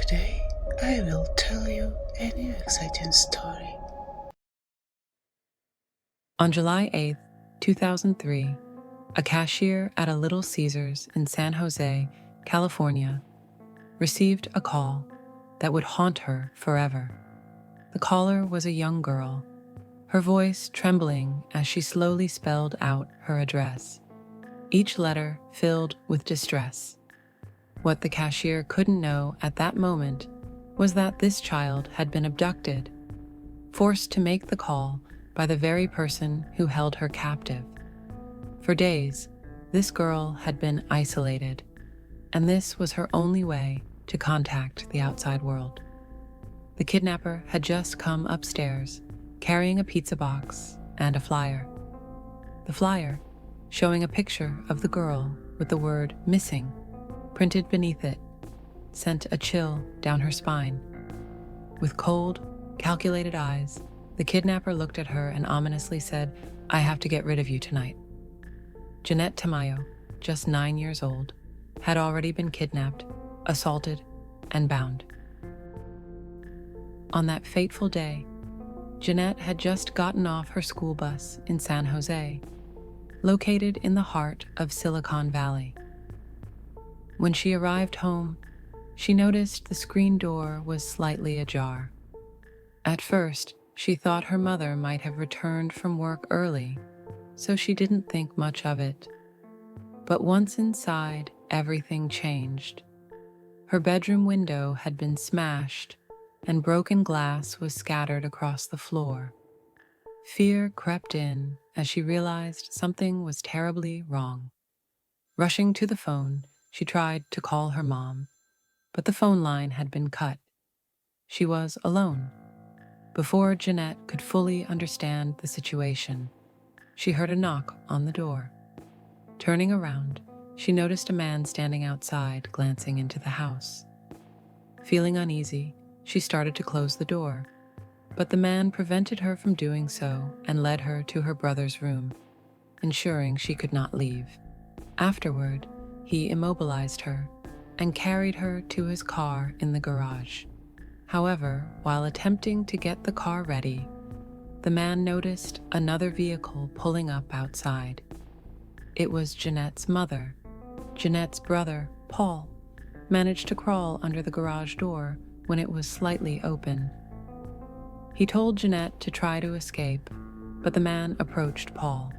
Today, I will tell you a new exciting story. On July 8th, 2003, a cashier at a Little Caesars in San Jose, California, received a call that would haunt her forever. The caller was a young girl, her voice trembling as she slowly spelled out her address, each letter filled with distress. What the cashier couldn't know at that moment was that this child had been abducted, forced to make the call by the very person who held her captive. For days, this girl had been isolated, and this was her only way to contact the outside world. The kidnapper had just come upstairs, carrying a pizza box and a flyer. The flyer, showing a picture of the girl with the word "missing" printed beneath it, sent a chill down her spine. With cold, calculated eyes, the kidnapper looked at her and ominously said, "I have to get rid of you tonight." Jeanette Tamayo, just 9 years old, had already been kidnapped, assaulted, and bound. On that fateful day, Jeanette had just gotten off her school bus in San Jose, located in the heart of Silicon Valley. When she arrived home, she noticed the screen door was slightly ajar. At first, she thought her mother might have returned from work early, so she didn't think much of it. But once inside, everything changed. Her bedroom window had been smashed, and broken glass was scattered across the floor. Fear crept in as she realized something was terribly wrong. Rushing to the phone, she tried to call her mom, but the phone line had been cut. She was alone. Before Jeanette could fully understand the situation, she heard a knock on the door. Turning around, she noticed a man standing outside, glancing into the house. Feeling uneasy, she started to close the door, but the man prevented her from doing so and led her to her brother's room, ensuring she could not leave. Afterward, he immobilized her and carried her to his car in the garage. However, while attempting to get the car ready, the man noticed another vehicle pulling up outside. It was Jeanette's mother. Jeanette's brother, Paul, managed to crawl under the garage door when it was slightly open. He told Jeanette to try to escape, but the man approached Paul.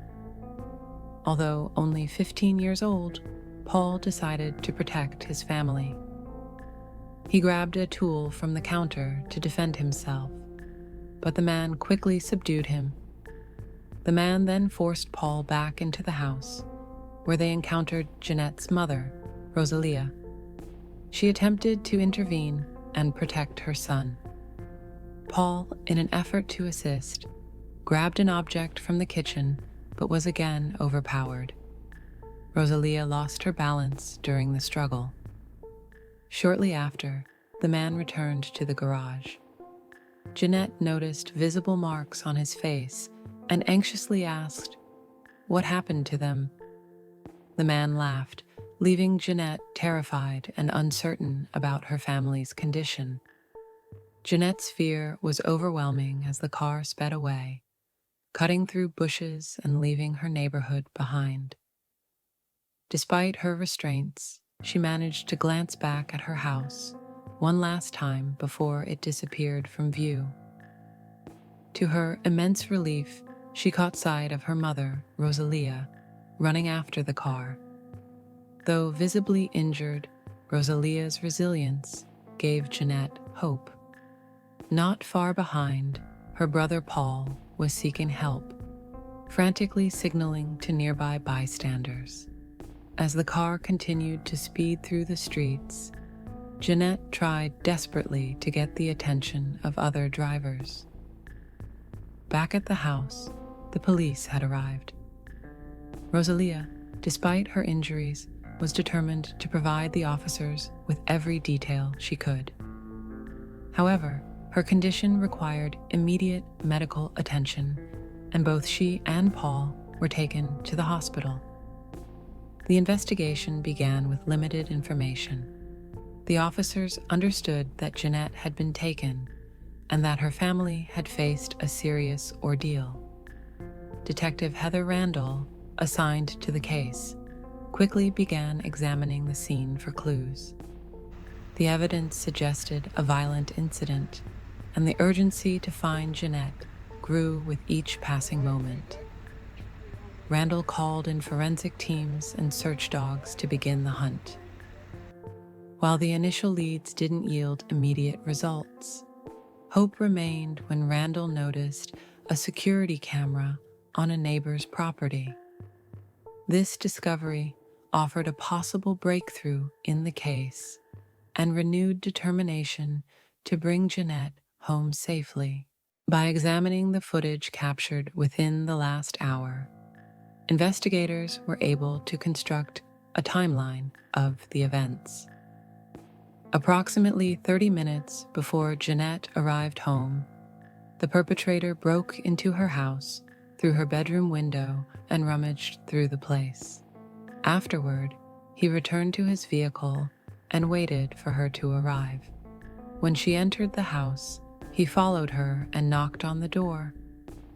Although only 15 years old, Paul decided to protect his family. He grabbed a tool from the counter to defend himself, but the man quickly subdued him. The man then forced Paul back into the house, where they encountered Jeanette's mother, Rosalia. She attempted to intervene and protect her son. Paul, in an effort to assist, grabbed an object from the kitchen but was again overpowered. Rosalia lost her balance during the struggle. Shortly after, the man returned to the garage. Jeanette noticed visible marks on his face and anxiously asked, "What happened to them?" The man laughed, leaving Jeanette terrified and uncertain about her family's condition. Jeanette's fear was overwhelming as the car sped away, cutting through bushes and leaving her neighborhood behind. Despite her restraints, she managed to glance back at her house one last time before it disappeared from view. To her immense relief, she caught sight of her mother, Rosalia, running after the car. Though visibly injured, Rosalia's resilience gave Jeanette hope. Not far behind, her brother Paul was seeking help, frantically signaling to nearby bystanders. As the car continued to speed through the streets, Jeanette tried desperately to get the attention of other drivers. Back at the house, the police had arrived. Rosalia, despite her injuries, was determined to provide the officers with every detail she could. However, her condition required immediate medical attention, and both she and Paul were taken to the hospital. The investigation began with limited information. The officers understood that Jeanette had been taken and that her family had faced a serious ordeal. Detective Heather Randall, assigned to the case, quickly began examining the scene for clues. The evidence suggested a violent incident, and the urgency to find Jeanette grew with each passing moment. Randall called in forensic teams and search dogs to begin the hunt. While the initial leads didn't yield immediate results, hope remained when Randall noticed a security camera on a neighbor's property. This discovery offered a possible breakthrough in the case and renewed determination to bring Jeanette home safely. By examining the footage captured within the last hour, investigators were able to construct a timeline of the events. Approximately 30 minutes before Jeanette arrived home, the perpetrator broke into her house through her bedroom window and rummaged through the place. Afterward, he returned to his vehicle and waited for her to arrive. When she entered the house, he followed her and knocked on the door.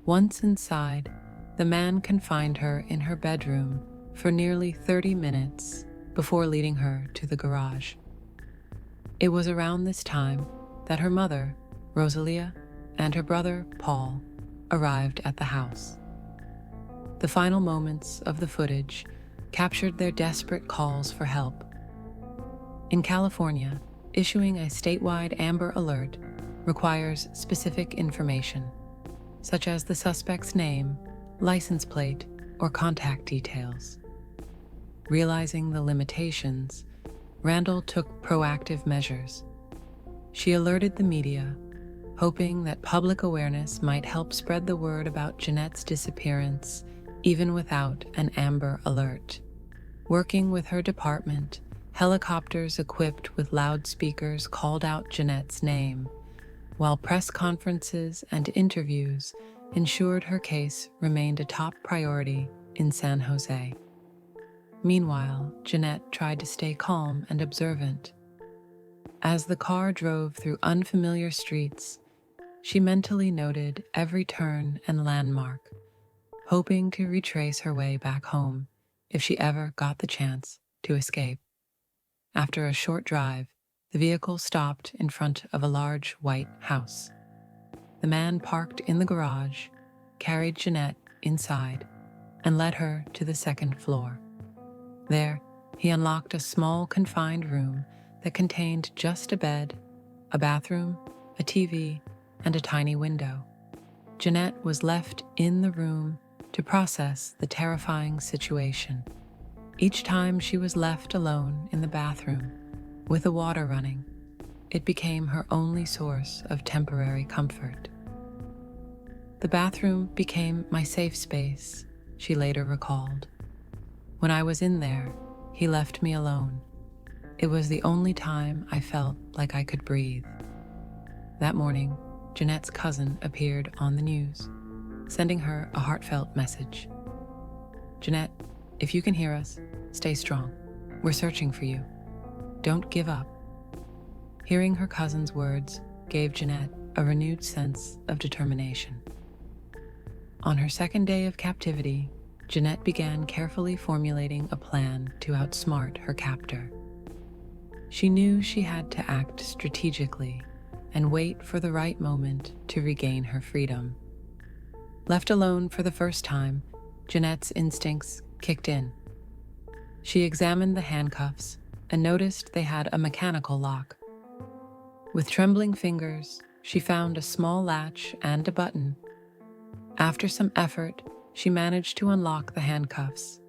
Once inside, the man confined her in her bedroom for nearly 30 minutes before leading her to the garage. It was around this time that her mother, Rosalia, and her brother, Paul, arrived at the house. The final moments of the footage captured their desperate calls for help. In California, issuing a statewide Amber Alert requires specific information, such as the suspect's name, license plate, or contact details. Realizing the limitations, Randall took proactive measures. She alerted the media, hoping that public awareness might help spread the word about Jeanette's disappearance even without an Amber Alert. Working with her department, helicopters equipped with loudspeakers called out Jeanette's name, while press conferences and interviews ensured her case remained a top priority in San Jose. Meanwhile, Jeanette tried to stay calm and observant. As the car drove through unfamiliar streets, she mentally noted every turn and landmark, hoping to retrace her way back home if she ever got the chance to escape. After a short drive, the vehicle stopped in front of a large white house. The man parked in the garage, carried Jeanette inside, and led her to the second floor. There, he unlocked a small confined room that contained just a bed, a bathroom, a TV, and a tiny window. Jeanette was left in the room to process the terrifying situation. Each time she was left alone in the bathroom, with the water running, it became her only source of temporary comfort. The bathroom became my safe space, she later recalled. When I was in there, he left me alone. It was the only time I felt like I could breathe. That morning, Jeanette's cousin appeared on the news, sending her a heartfelt message. "Jeanette, if you can hear us, stay strong. We're searching for you. Don't give up." Hearing her cousin's words gave Jeanette a renewed sense of determination. On her second day of captivity, Jeanette began carefully formulating a plan to outsmart her captor. She knew she had to act strategically and wait for the right moment to regain her freedom. Left alone for the first time, Jeanette's instincts kicked in. She examined the handcuffs and noticed they had a mechanical lock. With trembling fingers, she found a small latch and a button. After some effort, she managed to unlock the handcuffs.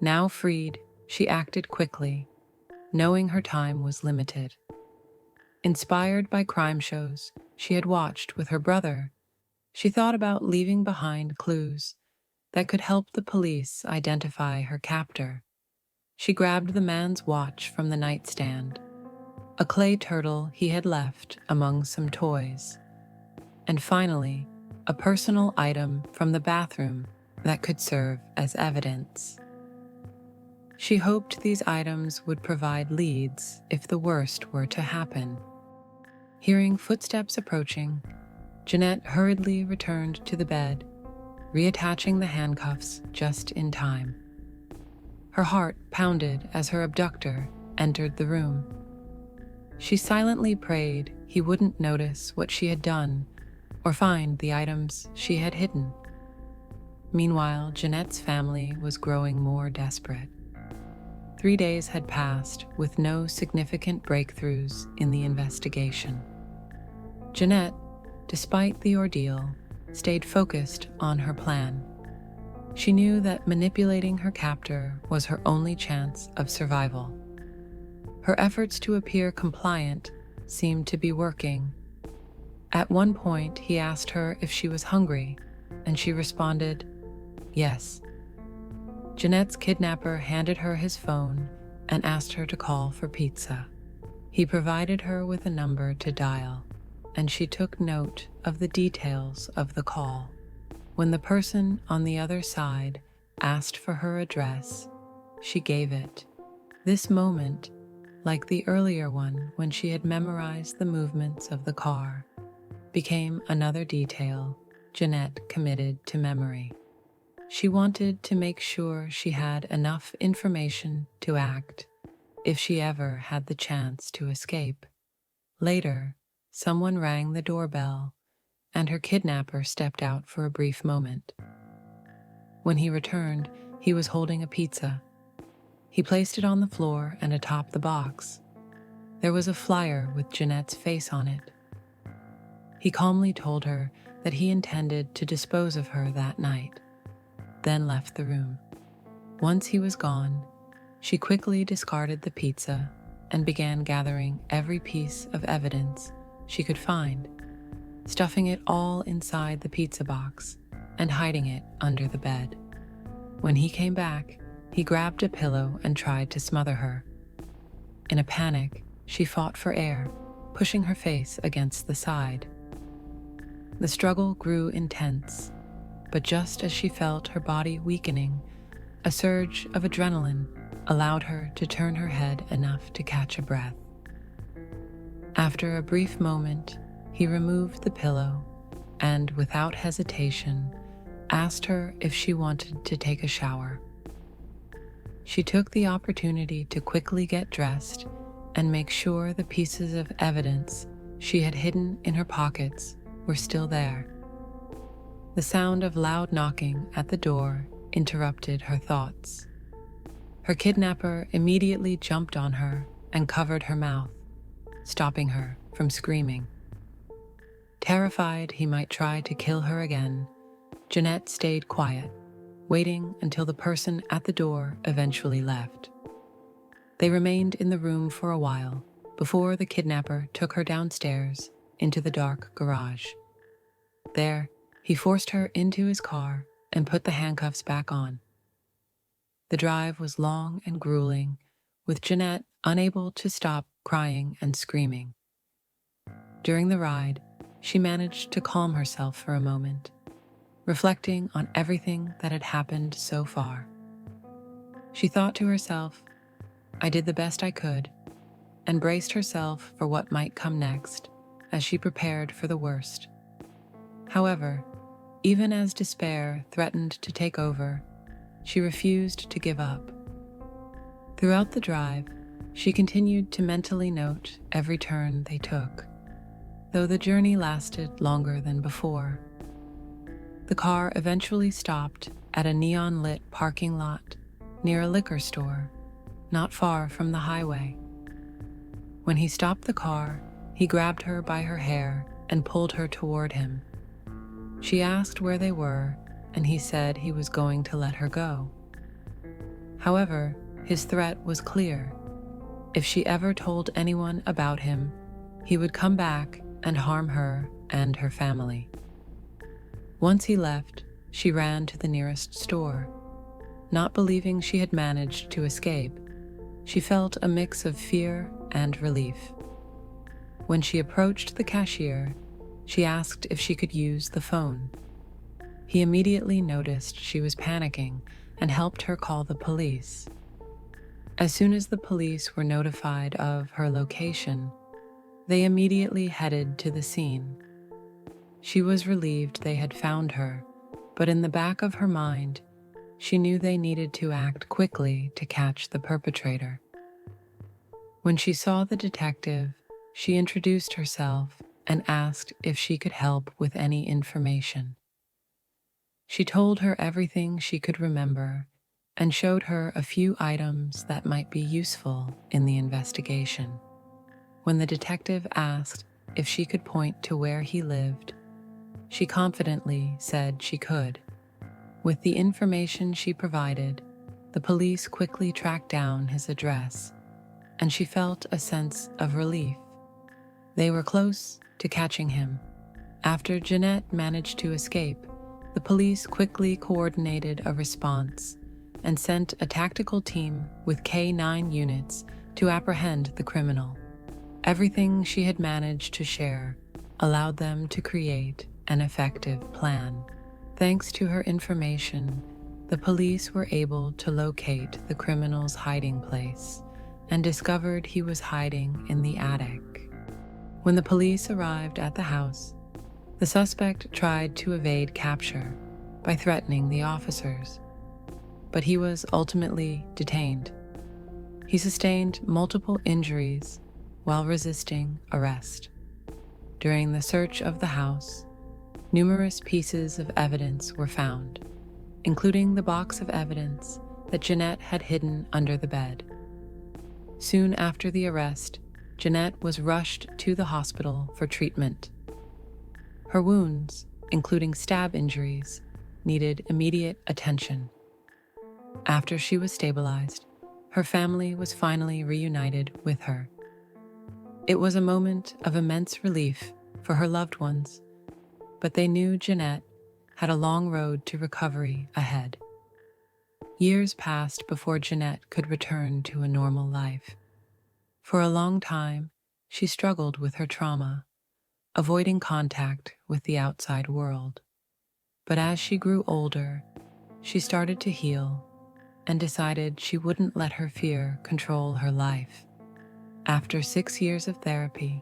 Now freed, she acted quickly, knowing her time was limited. Inspired by crime shows she had watched with her brother, she thought about leaving behind clues that could help the police identify her captor. She grabbed the man's watch from the nightstand, a clay turtle he had left among some toys, and finally, a personal item from the bathroom that could serve as evidence. She hoped these items would provide leads if the worst were to happen. Hearing footsteps approaching, Jeanette hurriedly returned to the bed, reattaching the handcuffs just in time. Her heart pounded as her abductor entered the room. She silently prayed he wouldn't notice what she had done or find the items she had hidden. Meanwhile, Jeanette's family was growing more desperate. 3 days had passed with no significant breakthroughs in the investigation. Jeanette, despite the ordeal, stayed focused on her plan. She knew that manipulating her captor was her only chance of survival. Her efforts to appear compliant seemed to be working. At one point, he asked her if she was hungry, and she responded, "Yes." Jeanette's kidnapper handed her his phone and asked her to call for pizza. He provided her with a number to dial, and she took note of the details of the call. When the person on the other side asked for her address, she gave it. This moment, like the earlier one when she had memorized the movements of the car, became another detail Jeanette committed to memory. She wanted to make sure she had enough information to act if she ever had the chance to escape. Later, someone rang the doorbell, and her kidnapper stepped out for a brief moment. When he returned, he was holding a pizza. He placed it on the floor and atop the box. There was a flyer with Jeanette's face on it. He calmly told her that he intended to dispose of her that night, then left the room. Once he was gone, she quickly discarded the pizza and began gathering every piece of evidence she could find, stuffing it all inside the pizza box and hiding it under the bed. When he came back, he grabbed a pillow and tried to smother her. In a panic, she fought for air, pushing her face against the side. The struggle grew intense, but just as she felt her body weakening, a surge of adrenaline allowed her to turn her head enough to catch a breath. After a brief moment, he removed the pillow and, without hesitation, asked her if she wanted to take a shower. She took the opportunity to quickly get dressed and make sure the pieces of evidence she had hidden in her pockets were still there. The sound of loud knocking at the door interrupted her thoughts. Her kidnapper immediately jumped on her and covered her mouth, stopping her from screaming. Terrified he might try to kill her again, Jeanette stayed quiet, waiting until the person at the door eventually left. They remained in the room for a while before the kidnapper took her downstairs into the dark garage. There, he forced her into his car and put the handcuffs back on. The drive was long and grueling, with Jeanette unable to stop crying and screaming. During the ride, she managed to calm herself for a moment, reflecting on everything that had happened so far. She thought to herself, "I did the best I could," and braced herself for what might come next as she prepared for the worst. However, even as despair threatened to take over, she refused to give up. Throughout the drive, she continued to mentally note every turn they took, though the journey lasted longer than before. The car eventually stopped at a neon-lit parking lot near a liquor store, not far from the highway. When he stopped the car, he grabbed her by her hair and pulled her toward him. She asked where they were, and he said he was going to let her go. However, his threat was clear. If she ever told anyone about him, he would come back and harm her and her family. Once he left, she ran to the nearest store. Not believing she had managed to escape, she felt a mix of fear and relief. When she approached the cashier, she asked if she could use the phone. He immediately noticed she was panicking and helped her call the police. As soon as the police were notified of her location, they immediately headed to the scene. She was relieved they had found her, but in the back of her mind, she knew they needed to act quickly to catch the perpetrator. When she saw the detective, she introduced herself and asked if she could help with any information. She told her everything she could remember and showed her a few items that might be useful in the investigation. When the detective asked if she could point to where he lived, she confidently said she could. With the information she provided, the police quickly tracked down his address, and she felt a sense of relief. They were close to catching him. After Jeanette managed to escape, the police quickly coordinated a response and sent a tactical team with K-9 units to apprehend the criminal. Everything she had managed to share allowed them to create an effective plan. Thanks to her information, the police were able to locate the criminal's hiding place and discovered he was hiding in the attic. When the police arrived at the house, the suspect tried to evade capture by threatening the officers, but he was ultimately detained. He sustained multiple injuries while resisting arrest. During the search of the house, numerous pieces of evidence were found, including the box of evidence that Jeanette had hidden under the bed. Soon after the arrest, Jeanette was rushed to the hospital for treatment. Her wounds, including stab injuries, needed immediate attention. After she was stabilized, her family was finally reunited with her. It was a moment of immense relief for her loved ones, but they knew Jeanette had a long road to recovery ahead. Years passed before Jeanette could return to a normal life. For a long time, she struggled with her trauma, avoiding contact with the outside world. But as she grew older, she started to heal and decided she wouldn't let her fear control her life. After 6 years of therapy,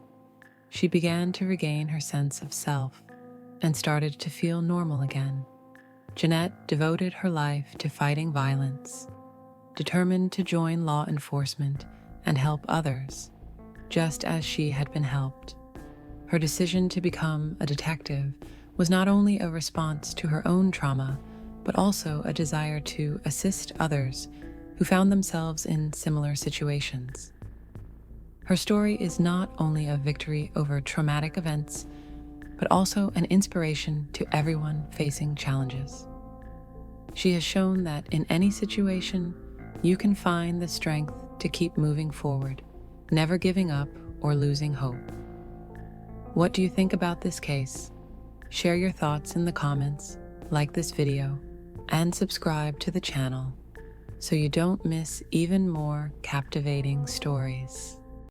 she began to regain her sense of self and started to feel normal again. Jeanette devoted her life to fighting violence, determined to join law enforcement and help others, just as she had been helped. Her decision to become a detective was not only a response to her own trauma, but also a desire to assist others who found themselves in similar situations. Her story is not only a victory over traumatic events, but also an inspiration to everyone facing challenges. She has shown that in any situation, you can find the strength to keep moving forward, never giving up or losing hope. What do you think about this case? Share your thoughts in the comments, like this video, and subscribe to the channel so you don't miss even more captivating stories.